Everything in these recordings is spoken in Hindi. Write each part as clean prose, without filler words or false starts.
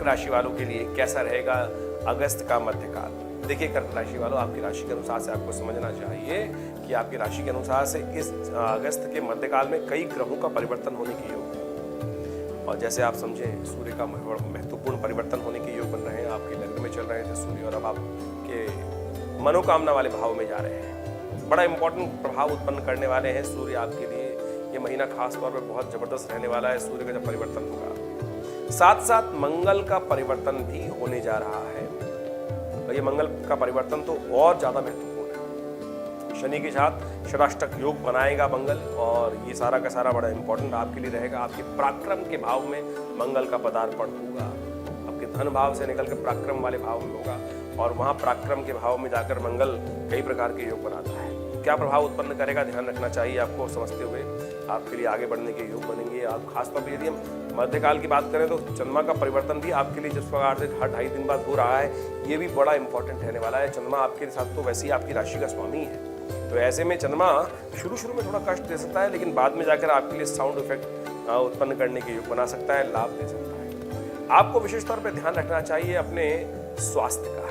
कर्क राशि वालों के लिए कैसा रहेगा अगस्त का मध्यकाल। देखिए कर्क राशि वालों, आपकी राशि के अनुसार से आपको समझना चाहिए कि आपकी राशि के अनुसार से इस अगस्त के मध्यकाल में कई ग्रहों का परिवर्तन होने के योग है। और जैसे आप समझें, सूर्य का महत्वपूर्ण परिवर्तन होने के योग बन रहे हैं। आपके लग्न में चल रहे थे सूर्य और अब आपके मनोकामना वाले भाव में जा रहे हैं। बड़ा इंपॉर्टेंट प्रभाव उत्पन्न करने वाले हैं सूर्य आपके लिए। ये महीना खास तौर पर बहुत जबरदस्त रहने वाला है सूर्य का जब परिवर्तन होगा। साथ साथ मंगल का परिवर्तन भी होने जा रहा है। और ये मंगल का परिवर्तन तो और ज्यादा महत्वपूर्ण है। शनि के साथ षडाष्टक योग बनाएगा मंगल, और ये सारा का सारा बड़ा इंपॉर्टेंट आपके लिए रहेगा। आपके पराक्रम के भाव में मंगल का पदार्पण होगा। आपके धन भाव से निकल कर पराक्रम वाले भाव में होगा, और वहां पराक्रम के भाव में जाकर मंगल कई प्रकार के योग बनाता है। क्या प्रभाव उत्पन्न करेगा, ध्यान रखना चाहिए आपको। समझते हुए आपके लिए आगे बढ़ने के योग बनेंगे। आप खासतौर पर यदि हम मध्यकाल की बात करें तो चंद्रमा का परिवर्तन भी आपके लिए जिस प्रकार से हर 2.5 दिन बाद हो रहा है, ये भी बड़ा इंपॉर्टेंट रहने वाला है। चंद्रमा आपके साथ तो वैसे ही आपकी राशि का स्वामी है, तो ऐसे में चंद्रमा शुरू में थोड़ा कष्ट दे सकता है, लेकिन बाद में जाकर आपके लिए साउंड इफेक्ट उत्पन्न करने के योग बना सकता है, लाभ दे सकता है। आपको विशेष तौर पर ध्यान रखना चाहिए अपने स्वास्थ्य का।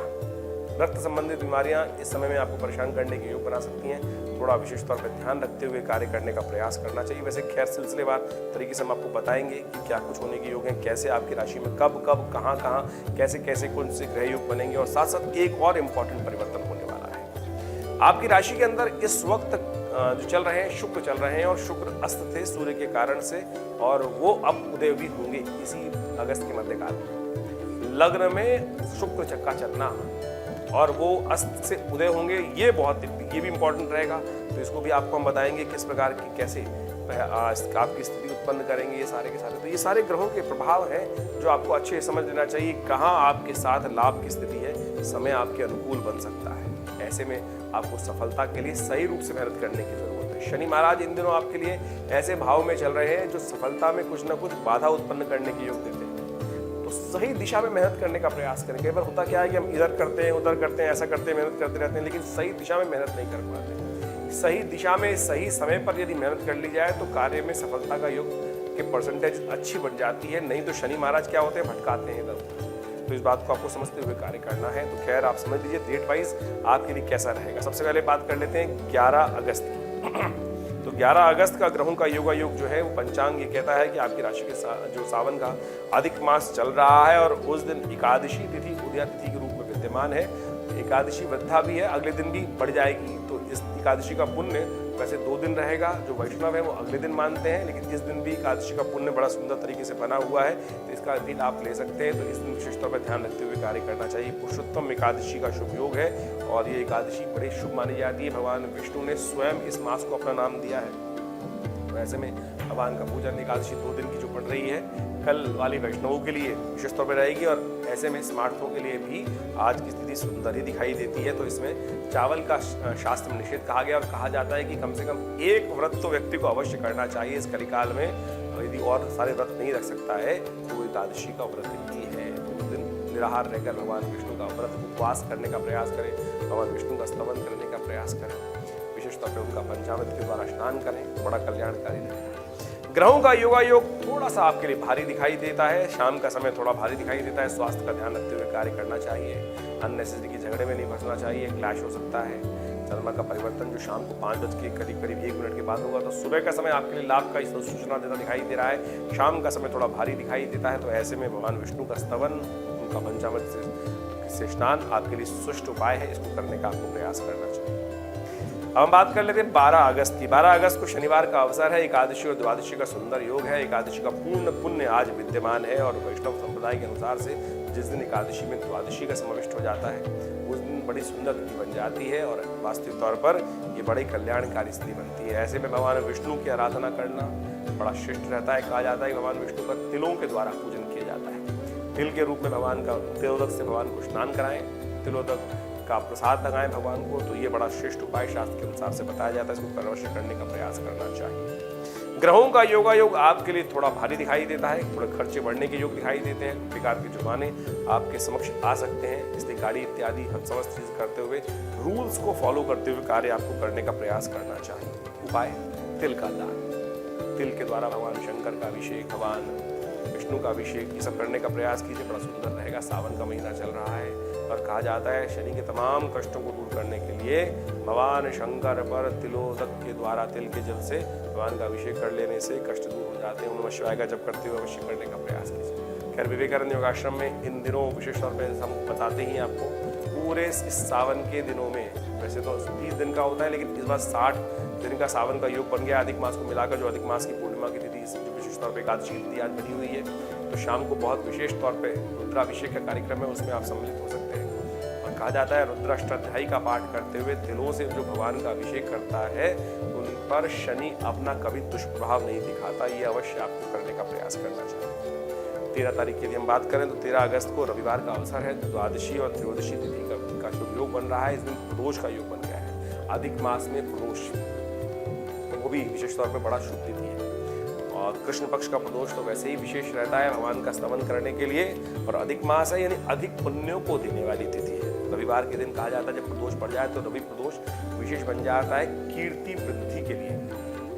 रक्त संबंधित बीमारियां इस समय में आपको परेशान करने के योग बना सकती हैं। थोड़ा विशेष तौर पर ध्यान रखते हुए कार्य करने का प्रयास करना चाहिए। वैसे खैर सिलसिलेवार तरीके से हम आपको बताएंगे कि क्या कुछ होने के योग हैं, कैसे आपकी राशि में कब कहाँ कैसे कौन से ग्रह योग बनेंगे, और साथ साथ एक और इम्पॉर्टेंट परिवर्तन होने वाला है आपकी राशि के अंदर। इस वक्त जो चल रहे हैं शुक्र चल रहे हैं, और शुक्र अस्त थे सूर्य के कारण से, और वो अब उदय भी होंगे इसी अगस्त के मध्यकाल में। लग्न में शुक्र चक्का चलना और वो अस्त से उदय होंगे, ये भी इंपॉर्टेंट रहेगा। तो इसको भी आपको हम बताएंगे किस प्रकार की कैसे आपकी स्थिति उत्पन्न करेंगे ये सारे के सारे। तो ये सारे ग्रहों के प्रभाव हैं जो आपको अच्छे समझ लेना चाहिए। कहाँ आपके साथ लाभ की स्थिति है, समय आपके अनुकूल बन सकता है। ऐसे में आपको सफलता के लिए सही रूप से मेहनत करने की जरूरत है। शनि महाराज इन दिनों आपके लिए ऐसे भाव में चल रहे हैं जो सफलता में कुछ न कुछ बाधा उत्पन्न करने के योग देते हैं। सही दिशा में मेहनत करने का प्रयास करें। कई बार होता क्या है कि हम इधर करते हैं उधर करते हैं, ऐसा करते हैं, मेहनत करते रहते हैं, लेकिन सही दिशा में मेहनत नहीं कर पाते। सही दिशा में सही समय पर यदि मेहनत कर ली जाए तो कार्य में सफलता का योग के परसेंटेज अच्छी बन जाती है। नहीं तो शनि महाराज क्या होते हैं, भटकाते हैं इधर। तो इस बात को आपको समझते हुए कार्य करना है। तो खैर आप समझ लीजिए डेट वाइज आपके लिए कैसा रहेगा। सबसे पहले बात कर लेते हैं 11 अगस्त की। तो 11 अगस्त का ग्रहों का योगा योग जो है वो पंचांग ये कहता है कि आपकी राशि के जो सावन का अधिक मास चल रहा है, और उस दिन एकादशी तिथि उदया तिथि के रूप में विद्यमान है। एकादशी वृद्धा भी है, अगले दिन भी बढ़ जाएगी। तो इस एकादशी का पुण्य वैसे 2 दिन रहेगा। जो वैष्णव है वो अगले दिन मानते हैं, लेकिन इस दिन भी एकादशी का पुण्य बड़ा सुंदर तरीके से बना हुआ है, तो इसका भी लाभ ले सकते हैं। तो इस दिन विशेष तौर पर ध्यान रखते हुए कार्य करना चाहिए। पुरुषोत्तम एकादशी का शुभ योग है, और ये एकादशी बड़ी शुभ मानी जाती है। भगवान विष्णु ने स्वयं इस मास को अपना नाम दिया है। तो ऐसे में भगवान का पूजन एकादशी 2 दिन की जो पड़ रही है कल वाली वैष्णवों के लिए विशेष तौर पर रहेगी, और ऐसे में स्मार्थों के लिए भी आज की स्थिति सुंदर ही दिखाई देती है। तो इसमें चावल का शास्त्र में निषेध कहा गया, और कहा जाता है कि कम से कम एक व्रत तो व्यक्ति को अवश्य करना चाहिए इस कलिकाल में। यदि और सारे व्रत नहीं रख सकता है तो वो एकादशी का व्रत ही है। तो उस दिन निराहार रहकर भगवान विष्णु का व्रत उपवास करने का प्रयास करें, भगवान विष्णु का स्तवन करने का प्रयास करें, विशेष तौर पर उनका पंचामृत के द्वारा स्नान करें, बड़ा कल्याणकारी रहेगा। ग्रहों का योगा योग थोड़ा सा आपके लिए भारी दिखाई देता है। शाम का समय थोड़ा भारी दिखाई देता है। स्वास्थ्य का ध्यान रखते हुए कार्य करना चाहिए। अननेसेसरी की झगड़े में नहीं फंसना चाहिए, क्लैश हो सकता है। चंद्रमा का परिवर्तन जो शाम को 5 बज के करीब 1 मिनट के बाद होगा, तो सुबह का समय आपके लिए लाभ का सूचना देता दिखाई दे रहा है। शाम का समय थोड़ा भारी दिखाई देता है। तो ऐसे में भगवान विष्णु का स्तवन, उनका पंचामृत से स्नान आपके लिए सुष्ट उपाय है। इसको करने का आपको प्रयास करना चाहिए। अब हम बात कर लेते हैं 12 अगस्त की। 12 अगस्त को शनिवार का अवसर है। एकादशी और द्वादशी का सुंदर योग है। एकादशी का पूर्ण पुण्य आज विद्यमान है, और वैष्णव संप्रदाय के अनुसार से जिस दिन एकादशी में द्वादशी का समाविष्ट हो जाता है उस दिन बड़ी सुंदर तिथि बन जाती है, और वास्तविक तौर पर ये बड़ी कल्याणकारी स्थिति बनती है। ऐसे में भगवान विष्णु की आराधना करना बड़ा श्रेष्ठ रहता है। कहा जाता है कि भगवान विष्णु का तिलों के द्वारा पूजन किया जाता है। तिल के रूप में भगवान का तिलोदक से भगवान को स्नान कराएं, तिलोदक का प्रसाद लगाएं भगवान को। तो ये बड़ा श्रेष्ठ उपाय शास्त्र के अनुसार से बताया जाता है। इसको अवश्य करने का प्रयास करना चाहिए। ग्रहों का योगा योग आपके लिए थोड़ा भारी दिखाई देता है। थोड़े खर्चे बढ़ने के योग दिखाई देते हैं। प्रकार के जुर्माने आपके समक्ष आ सकते हैं। इसलिए गाड़ी इत्यादि हम समस्त चीज करते हुए रूल्स को फॉलो करते हुए कार्य आपको करने का प्रयास करना चाहिए। उपाय तिल का दान। तिल के द्वारा भगवान शंकर का अभिषेक, भगवान विष्णु का अभिषेक ये सब करने का प्रयास कीजिए, बड़ा सुंदर रहेगा। सावन का महीना चल रहा है और कहा जाता है शनि के तमाम कष्टों को दूर करने के लिए भगवान शंकर पर तिलोदक के द्वारा तिल के जल से भगवान का अभिषेक कर लेने से कष्ट दूर हो जाते हैं। नमः शिवाय का जप करते हुए अवश्य करने का प्रयास कीजिए। खैर विवेकानंद योगाश्रम में इन दिनों विशेष तौर पर हम बताते ही आपको पूरे इस सावन के दिनों में, वैसे तो 30 दिन का होता है लेकिन इस बार 60 दिन का सावन का योग बन गया। अधिक मास को मिलाकर जो अधिक मास की पूर्णिमा की तिथि जो विशेष तौर पर एकादशी तिथि आज बनी हुई है, तो शाम को बहुत विशेष तौर पर रुद्राभिषेक का कार्यक्रम है, उसमें आप सम्मिलित हो सकते हैं। और कहा जाता है रुद्राष्टाध्यायी का पाठ करते हुए तिलों से जो भगवान का अभिषेक करता है उन पर शनि अपना कभी दुष्प्रभाव नहीं दिखाता। ये अवश्य आपको करने का प्रयास करना चाहिए। 13 तारीख की यदि हम बात करें तो 13 अगस्त को रविवार का अवसर है। द्वादशी और त्रयोदशी तिथि का शुभ योग बन रहा है। इस दिन प्रदोष का योग बन गया है। अधिक मास में प्रदोष वो भी विशेष तौर पर बड़ा शुभ तिथि है। और कृष्ण पक्ष का प्रदोष तो वैसे ही विशेष रहता है भगवान का स्तवन करने के लिए, और अधिक मास है यानी अधिक पुण्यों को देने वाली तिथि है। रविवार के दिन कहा जाता है जब प्रदोष पड़ जाए तो रवि प्रदोष विशेष बन जाता है कीर्ति वृद्धि के लिए।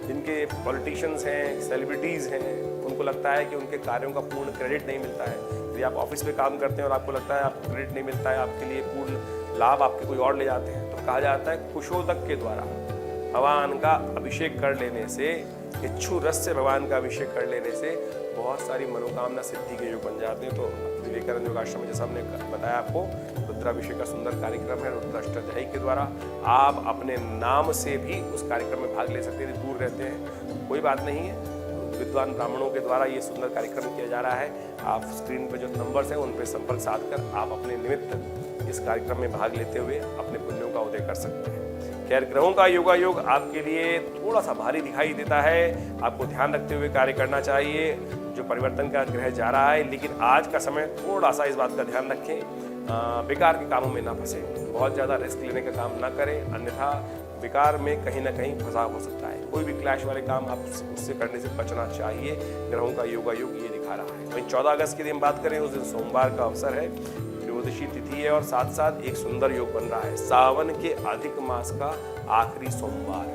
जिनके पॉलिटिशियंस हैं, सेलिब्रिटीज़ हैं, उनको लगता है कि उनके कार्यों का पूर्ण क्रेडिट नहीं मिलता है। यदि आप ऑफिस में काम करते हैं और आपको लगता है आपको क्रेडिट नहीं मिलता है, आपके लिए पूर्ण लाभ आपके कोई और ले जाते हैं, तो कहा जाता है कुशोदक के द्वारा भगवान का अभिषेक कर लेने से, इच्छु रस से भगवान का अभिषेक कर लेने से बहुत सारी मनोकामना सिद्धि के योग बन जाते हैं। तो विवेकानंद योगाश्रम में जैसा हमने बताया आपको रुद्राभिषेक का सुंदर कार्यक्रम है। रुद्राष्टाध्यायी के द्वारा आप अपने नाम से भी उस कार्यक्रम में भाग ले सकते हैं। दूर रहते हैं कोई बात नहीं है, विद्वान ब्राह्मणों के द्वारा ये सुंदर कार्यक्रम किया जा रहा है। आप स्क्रीन पर जो नंबर्स हैं उन पर संपर्क साधकर आप अपने निमित्त इस कार्यक्रम में भाग लेते हुए अपने पुण्यों का उदय कर सकते हैं। खैर ग्रहों का योगायोग आपके लिए थोड़ा सा भारी दिखाई देता है, आपको ध्यान रखते हुए कार्य करना चाहिए। जो परिवर्तन का ग्रह जा रहा है, लेकिन आज का समय थोड़ा सा इस बात का ध्यान रखें, बेकार के कामों में ना फंसे, बहुत ज़्यादा रिस्क लेने का काम ना करें, अन्यथा बेकार में कहीं ना कहीं फंसा हो सकता है। कोई भी क्लैश वाले काम आप उससे करने से बचना चाहिए। ग्रहों का योगायोग ये दिखा रहा है। वहीं 14 अगस्त की दिन बात करें, उस दिन सोमवार का अवसर है, त्रयोदशी तिथि है और साथ साथ एक सुंदर योग बन रहा है। सावन के अधिक मास का आखिरी सोमवार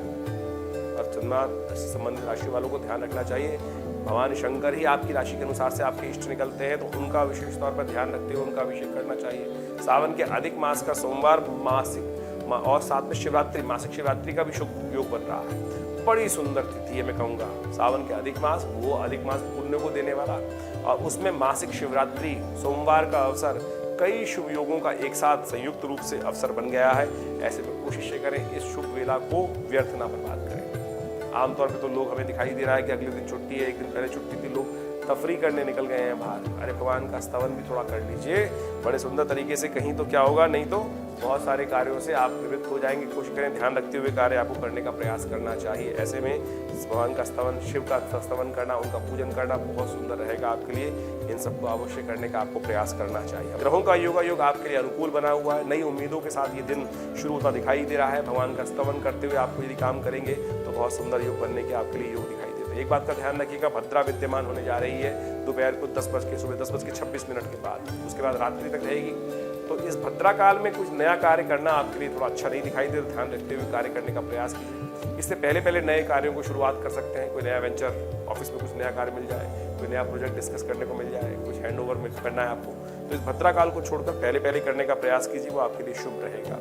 और चंद्रमा से संबंधित राशि वालों को ध्यान रखना चाहिए। भगवान शंकर ही आपकी राशि के अनुसार से आपके इष्ट निकलते हैं, तो उनका विशेष तौर पर ध्यान रखते हुए उनका अभिषेक करना चाहिए। सावन के अधिक मास का सोमवार मासिक और साथ में शिवरात्रि, मासिक शिवरात्रि का भी शुभ योग बन रहा है। बड़ी सुंदर तिथि है, मैं कहूँगा। सावन के अधिक मास, वो अधिक मास पुण्य को देने वाला, और उसमें मासिक शिवरात्रि सोमवार का अवसर, कई शुभ योगों का एक साथ संयुक्त रूप से अवसर बन गया है। ऐसे में कोशिश करें इस शुभ वेला को व्यर्थ ना बर्बाद करें। आमतौर पे तो लोग हमें दिखाई दे रहा है कि अगले दिन छुट्टी है, एक दिन पहले छुट्टी थी, लोग तफरी करने निकल गए हैं बाहर। अरे भगवान का स्तवन भी थोड़ा कर लीजिए बड़े सुंदर तरीके से, कहीं तो क्या होगा, नहीं तो बहुत सारे कार्यों से आप निवृत्त हो जाएंगे। कोशिश करें ध्यान रखते हुए कार्य आपको करने का प्रयास करना चाहिए। ऐसे में भगवान का स्तवन, शिव का स्तवन करना, उनका पूजन करना बहुत सुंदर रहेगा आपके लिए। इन सबको अवश्य करने का आपको प्रयास करना चाहिए। ग्रहों का योगायोग आपके लिए अनुकूल बना हुआ है। नई उम्मीदों के साथ ये दिन शुरू होता दिखाई दे रहा है। भगवान का स्तवन करते हुए आपको यदि काम करेंगे तो बहुत सुंदर योग बनने के आपके लिए योग दिखाई देते हैं। एक बात का ध्यान रखिएगा, भद्रा विद्यमान होने जा रही है दोपहर को सुबह 10:26 के बाद, उसके बाद रात्रि तक रहेगी। तो इस भद्रा काल में कुछ नया कार्य करना आपके लिए थोड़ा अच्छा नहीं दिखाई देता। ध्यान रखते हुए कार्य करने का प्रयास कीजिए। इससे पहले नए कार्यों को शुरुआत कर सकते हैं। कोई नया वेंचर, ऑफिस में कुछ नया कार्य मिल जाए, कोई नया प्रोजेक्ट डिस्कस करने को मिल जाए, कुछ हैंड ओवर करना है आपको, तो इस भद्रा काल को छोड़कर पहले करने का प्रयास कीजिए, वो आपके लिए शुभ रहेगा।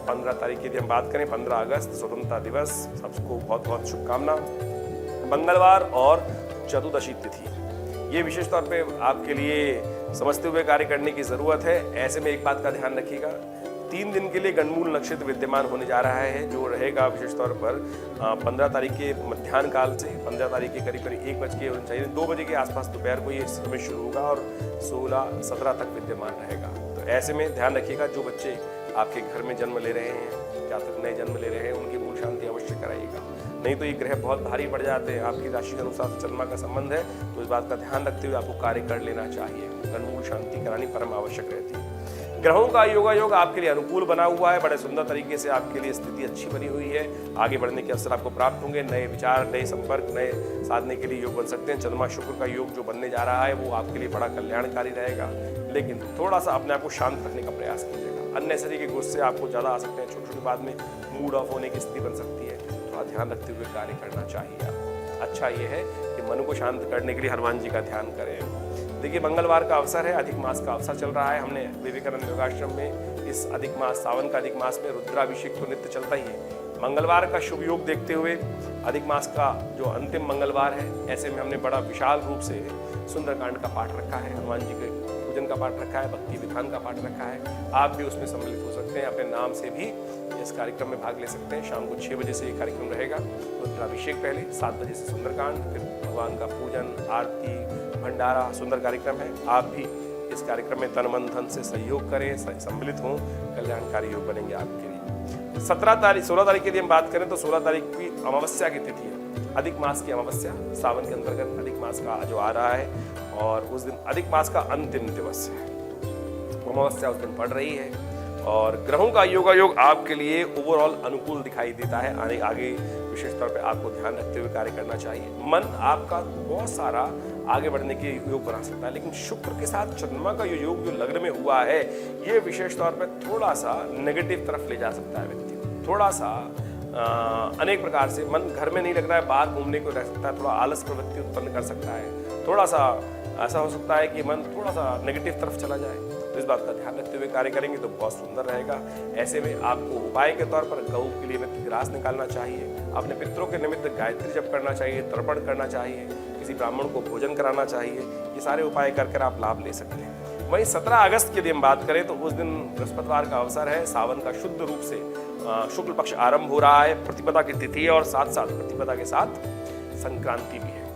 15 तारीख की यदि हम बात करें, 15 अगस्त स्वतंत्रता दिवस, सबको बहुत बहुत शुभकामना। मंगलवार और चतुर्दशी तिथि, ये विशेष तौर पे आपके लिए समझते हुए कार्य करने की जरूरत है। ऐसे में एक बात का ध्यान रखिएगा, 3 दिन के लिए गणमूल नक्षत्र विद्यमान होने जा रहा है, जो रहेगा विशेष तौर पर 15 तारीख के मध्याह्न काल से 15 तारीख के करीब 2 बजे के आसपास दोपहर को ये समय शुरू होगा और 16-17 तक विद्यमान रहेगा। तो ऐसे में ध्यान रखिएगा, जो बच्चे आपके घर में जन्म ले रहे हैं, जातक नए जन्म ले रहे हैं, उनकी मूल शांति अवश्य कराइएगा। नहीं तो ये ग्रह बहुत भारी पड़ जाते हैं। आपकी राशि के अनुसार चंद्रमा का संबंध है, तो इस बात का ध्यान रखते हुए आपको कार्य कर लेना चाहिए। गणमूल शांति करानी परम आवश्यक रहती है। ग्रहों का योगायोग आपके लिए अनुकूल बना हुआ है। बड़े सुंदर तरीके से आपके लिए स्थिति अच्छी बनी हुई है। आगे बढ़ने के अवसर आपको प्राप्त होंगे। नए विचार, नए संपर्क, नए साधने के लिए योग बन सकते हैं। चंद्रमा शुक्र का योग जो बनने जा रहा है वो आपके लिए बड़ा कल्याणकारी रहेगा, लेकिन थोड़ा सा अपने आप को शांत रखने का प्रयास कीजिएगा। अननेसेसरी के गुस्से आपको ज़्यादा आ सकते हैं। छोटी छोटी बात में मूड ऑफ होने की स्थिति बन सकती है। थोड़ा ध्यान रखते हुए कार्य करना चाहिए आपको। अच्छा ये है कि मन को शांत करने के लिए हनुमान जी का ध्यान करें। देखिए मंगलवार का अवसर है, अधिक मास का अवसर चल रहा है। हमने विवेकानंद योगाश्रम में इस अधिक मास, सावन का अधिक मास में रुद्राभिषेक तो नित्य चलता ही है। मंगलवार का शुभ योग देखते हुए अधिक मास का जो अंतिम मंगलवार है, ऐसे में हमने बड़ा विशाल रूप से सुंदरकांड का पाठ रखा है, हनुमान जी के पूजन का पाठ रखा है, भक्ति विधान का पाठ रखा है। आप भी उसमें सम्मिलित हो सकते हैं, अपने नाम से भी इस कार्यक्रम में भाग ले सकते हैं। शाम को 6 बजे से ये कार्यक्रम रहेगा। रुद्राभिषेक पहले, 7 बजे से सुंदरकांड, फिर भगवान का पूजन, आरती, भंडारा, सुंदर कार्यक्रम है। आप भी इस कार्यक्रम में तन मन धन से सहयोग करें, सम्मिलित हों, कल्याणकारी योग बनेंगे आपके लिए। 16 तारीख के लिए हम बात करें तो 16 तारीख की अमावस्या की तिथि है, अधिक मास की अमावस्या। सावन के अंतर्गत अधिक मास का जो आ रहा है और उस दिन अधिक मास का अंतिम दिवस है, अमावस्या उस दिन पड़ रही है। और ग्रहों का योगायोग आपके लिए ओवरऑल अनुकूल दिखाई देता है। आगे विशेष तौर पे आपको ध्यान रखते हुए कार्य करना चाहिए। मन आपका बहुत सारा आगे बढ़ने के योग बना सकता है, लेकिन शुक्र के साथ चंद्रमा का ये योग जो लग्न में हुआ है, ये विशेष तौर पे थोड़ा सा नेगेटिव तरफ ले जा सकता है व्यक्ति को। थोड़ा सा अनेक प्रकार से मन घर में नहीं लग रहा है, बाहर घूमने को रह सकता है, थोड़ा आलस प्रवृत्ति उत्पन्न कर सकता है, थोड़ा सा ऐसा हो सकता है कि मन थोड़ा सा नेगेटिव तरफ चला जाए। तो इस बात का ध्यान रखते हुए कार्य करेंगे तो बहुत सुंदर रहेगा। ऐसे में आपको उपाय के तौर पर गऊ के लिए नित्य ग्रास निकालना चाहिए, अपने पितरों के निमित्त गायत्री जप करना चाहिए, तर्पण करना चाहिए, किसी ब्राह्मण को भोजन कराना चाहिए। ये सारे उपाय कर आप लाभ ले सकते हैं। वहीं 17 अगस्त के लिए हम बात करें तो उस दिन बृहस्पतिवार का अवसर है। सावन का शुद्ध रूप से शुक्ल पक्ष आरंभ हो रहा है, प्रतिपदा की तिथि है और साथ साथ प्रतिपदा के साथ संक्रांति भी है।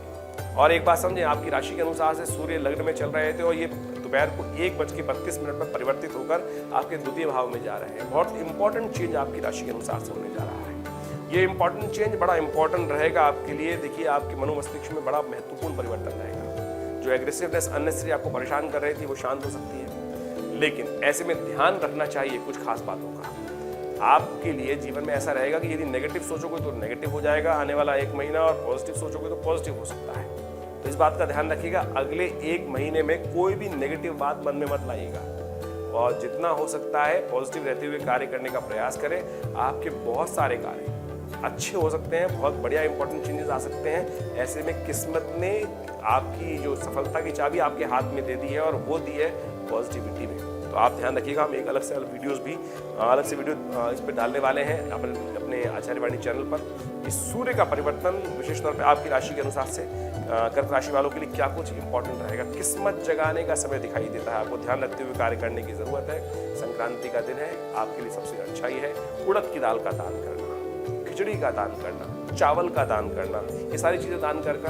और एक बात समझें, आपकी राशि के अनुसार से सूर्य लग्न में चल रहे थे और ये दोपहर को 1:32 पर परिवर्तित होकर आपके द्वितीय भाव में जा रहे हैं। बहुत इंपॉर्टेंट चेंज आपकी राशि के अनुसार से होने जा रहा है। ये इंपॉर्टेंट चेंज बड़ा इंपॉर्टेंट रहेगा आपके लिए। देखिए आपके मनोमस्तिष्क में बड़ा महत्वपूर्ण परिवर्तन रहेगा। जो एग्रेसिवनेस अननेसेसरी आपको परेशान कर रही थी वो शांत हो सकती है, लेकिन ऐसे में ध्यान रखना चाहिए कुछ खास बातों का। आपके लिए जीवन में ऐसा रहेगा कि यदि नेगेटिव सोचोगे तो नेगेटिव हो जाएगा आने वाला 1 महीना, और पॉजिटिव सोचोगे तो पॉजिटिव हो सकता है। तो इस बात का ध्यान रखिएगा, अगले 1 महीने में कोई भी नेगेटिव बात मन में मत लाइएगा और जितना हो सकता है पॉजिटिव रहते हुए कार्य करने का प्रयास करें। आपके बहुत सारे कार्य अच्छे हो सकते हैं, बहुत बढ़िया इंपॉर्टेंट चेंजेस आ सकते हैं। ऐसे में किस्मत ने आपकी जो सफलता की चाबी आपके हाथ में दे दी है और वो दी है पॉजिटिविटी में। तो आप ध्यान रखिएगा। हम एक अलग से वीडियो इस पर डालने वाले हैं अपने आचार्यवाणी चैनल पर। इस सूर्य का परिवर्तन विशेष तौर पे आपकी राशि के अनुसार से कर्क राशि वालों के लिए क्या कुछ इंपॉर्टेंट रहेगा, किस्मत जगाने का समय दिखाई देता है। आपको ध्यान रखते हुए कार्य करने की जरूरत है। संक्रांति का दिन है, आपके लिए सबसे अच्छा ही है उड़द की दाल का दान करना, खिचड़ी का दान करना, चावल का दान करना, ये सारी चीजें दान कर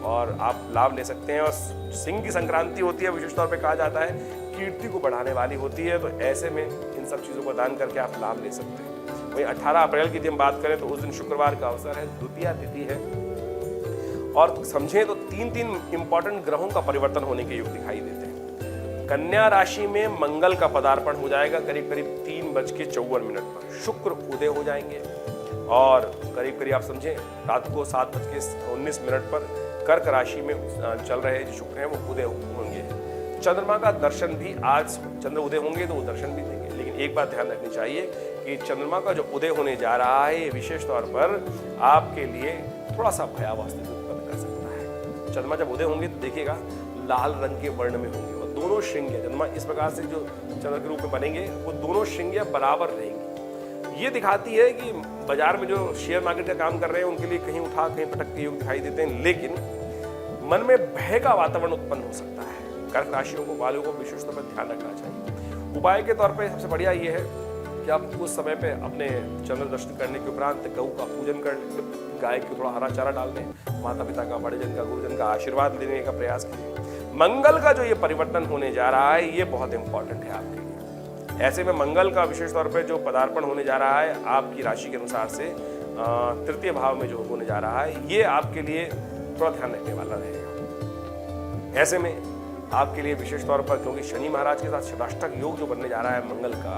और आप लाभ ले सकते हैं। और सिंह की संक्रांति होती है, विशेष तौर पे कहा जाता है कीर्ति को बढ़ाने वाली होती है। तो ऐसे में इन सब चीजों को दान करके आप लाभ ले सकते हैं। वहीं 18 अप्रैल की यदि हम बात करें तो उस दिन शुक्रवार का अवसर है, द्वितीया तिथि है। और समझें तो 3 इंपॉर्टेंट ग्रहों का परिवर्तन होने के योग दिखाई देते हैं। कन्या राशि में मंगल का पदार्पण हो जाएगा करीब 3:54 पर। शुक्र उदय हो जाएंगे और करीब आप समझें रात को 7:19 पर कर्क राशि में चल रहे जो शुक्र हैं वो उदय होंगे। चंद्रमा का दर्शन भी आज चंद्र उदय होंगे तो वो दर्शन भी देंगे। लेकिन एक बात ध्यान रखनी चाहिए कि चंद्रमा का जो उदय होने जा रहा है विशेष तौर पर आपके लिए थोड़ा सा भयावह स्थिति उत्पन्न कर सकता है। चंद्रमा जब उदय होंगे तो देखिएगा लाल रंग के वर्ण में होंगे और दोनों श्रृंगियां चंद्रमा इस प्रकार से जो चंद्र के रूप में बनेंगे वो दोनों श्रृंगियां बराबर रहेंगी। ये दिखाती है कि बाजार में जो शेयर मार्केट का काम कर रहे हैं उनके लिए कहीं उठा कहीं पटक के योग दिखाई देते हैं, लेकिन मन में भय का वातावरण उत्पन्न हो सकता है। कर्क राशियों को वालों को विशेष तौर पर ध्यान रखना चाहिए। उपाय के तौर पे सबसे बढ़िया ये है कि आप उस समय पे अपने चंद्र दर्शन करने के उपरांत गऊ का पूजन कर, गाय को थोड़ा हरा चारा डाल दें, माता पिता का, बड़े जन का, गुरुजन का आशीर्वाद लेने का प्रयास करें। मंगल का जो ये परिवर्तन होने जा रहा है ये बहुत इंपॉर्टेंट है आपके लिए। ऐसे में मंगल का विशेष तौर पर जो पदार्पण होने जा रहा है आपकी राशि के अनुसार से तृतीय भाव में जो होने जा रहा है ये आपके लिए थोड़ा ध्यान रखने वाला रहेगा। ऐसे में आपके लिए विशेष तौर पर क्योंकि शनि महाराज के साथ षष्ठाष्टक योग जो बनने जा रहा है मंगल का,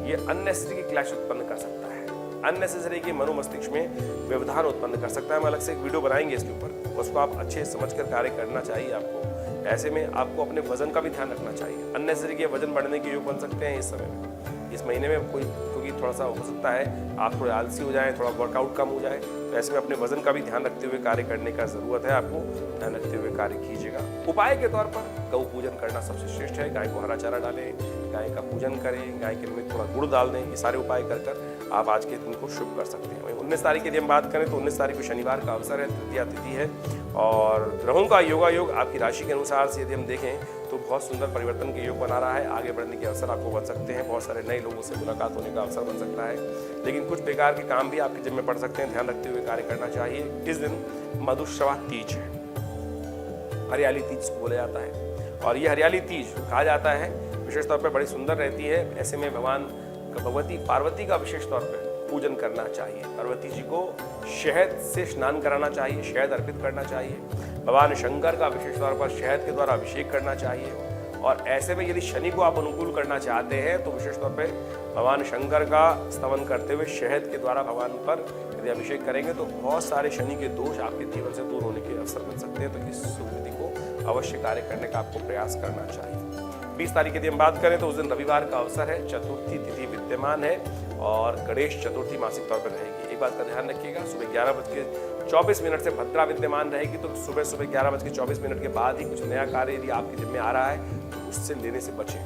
ये अननेसेसरी की क्लैश उत्पन्न कर सकता है। अननेसेसरी के मनोमस्तिष्क में व्यवधान उत्पन्न कर सकता है। हम अलग से एक वीडियो बनाएंगे इसके ऊपर, उसको आप अच्छे समझकर कार्य करना चाहिए आपको। ऐसे में आपको अपने वजन का भी ध्यान रखना चाहिए। अननेसेसरी के वजन बढ़ने के योग बन सकते हैं इस समय में, इस महीने में कोई क्योंकि थोड़ा सा हो सकता है आप थोड़े आलसी हो जाएं, थोड़ा वर्कआउट कम हो जाए। तो ऐसे में अपने वजन का भी ध्यान रखते हुए कार्य करने का ज़रूरत है, आपको ध्यान रखते हुए कार्य कीजिएगा। उपाय के तौर पर गौ पूजन करना सबसे श्रेष्ठ है। गाय को हरा चारा डालें, गाय का पूजन करें, गाय के में थोड़ा गुड़ डाल दें। ये सारे उपाय कर आप आज के दिन को शुभ कर सकते हैं। 19 तारीख की यदि हम बात करें तो 19 तारीख को शनिवार का अवसर है, तृतीया तिथि है और ग्रहों का योगायोग आपकी राशि के अनुसार से यदि हम देखें तो बहुत सुंदर परिवर्तन के योग बना रहा है। आगे बढ़ने के अवसर आपको बन सकते हैं, बहुत सारे नए लोगों से मुलाकात होने का अवसर बन सकता है, लेकिन कुछ बेकार के काम भी आपके जिम्मे पड़ सकते हैं, ध्यान रखते हुए कार्य करना चाहिए। इस दिन मधुश्रवा तीज है, हरियाली तीज बोला जाता है और ये हरियाली तीज कहा जाता है विशेष तौर पर बड़ी सुंदर रहती है। ऐसे में भगवान भगवती पार्वती का विशेष तौर पर पूजन करना चाहिए। पार्वती जी को शहद से स्नान कराना चाहिए, शहद अर्पित करना चाहिए। भगवान शंकर का विशेष तौर पर शहद के द्वारा अभिषेक करना चाहिए। और ऐसे में यदि शनि को आप अनुकूल करना चाहते हैं तो विशेष तौर पर भगवान शंकर का स्तवन करते हुए शहद के द्वारा भगवान पर यदि अभिषेक करेंगे तो बहुत सारे शनि के दोष आपके जीवन से दूर होने के अवसर बन सकते हैं। तो इस सुविधि को अवश्य कार्य करने का आपको प्रयास करना चाहिए। 20 तारीख की हम बात करें तो उस दिन रविवार का अवसर है, चतुर्थी तिथि विद्यमान है और गणेश चतुर्थी मासिक तौर पर रहेगी। एक बात का ध्यान रखिएगा, सुबह 11:24 से भद्रा विद्यमान रहेगी, तो सुबह 11:24 के बाद ही कुछ नया कार्य यदि आपके जिम्मे आ रहा है तो उससे लेने से बचें।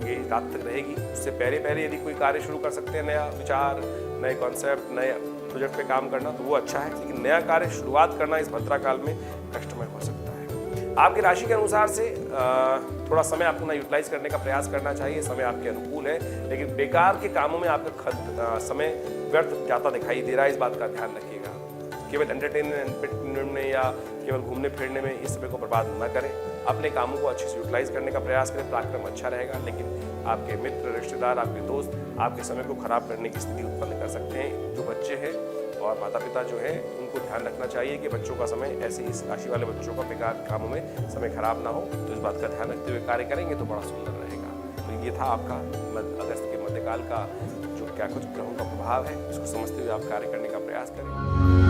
ये रात तक रहेगी, उससे पहले यदि कोई कार्य शुरू कर सकते हैं, नया विचार, नए कॉन्सेप्ट, नए प्रोजेक्ट पे काम करना तो वो अच्छा है, लेकिन नया कार्य शुरुआत करना इस भद्रा काल में कष्टमय हो सकता है। आपकी राशि के अनुसार से थोड़ा समय आपको ना यूटिलाइज करने का प्रयास करना चाहिए। समय आपके अनुकूल है, लेकिन बेकार के कामों में आपका समय व्यर्थ जाता दिखाई दे रहा है, इस बात का ध्यान रखिएगा। केवल एंटरटेनमेंट में या केवल घूमने फिरने में इस समय को बर्बाद न करें। अपने कामों को अच्छे से यूटिलाइज करने का प्रयास करें, पराक्रम अच्छा रहेगा, लेकिन आपके मित्र, रिश्तेदार, आपके दोस्त आपके समय को खराब करने की स्थिति उत्पन्न कर सकते हैं। जो बच्चे हैं और माता पिता जो है उनको ध्यान रखना चाहिए कि बच्चों का समय ऐसे इस राशि वाले बच्चों का बेकार कामों में समय खराब ना हो। तो इस बात का ध्यान रखते हुए कार्य करेंगे तो बड़ा सुंदर रहेगा। तो ये था आपका अगस्त के मध्यकाल का जो क्या कुछ ग्रहों का प्रभाव है, इसको समझते हुए आप कार्य करने का प्रयास करें।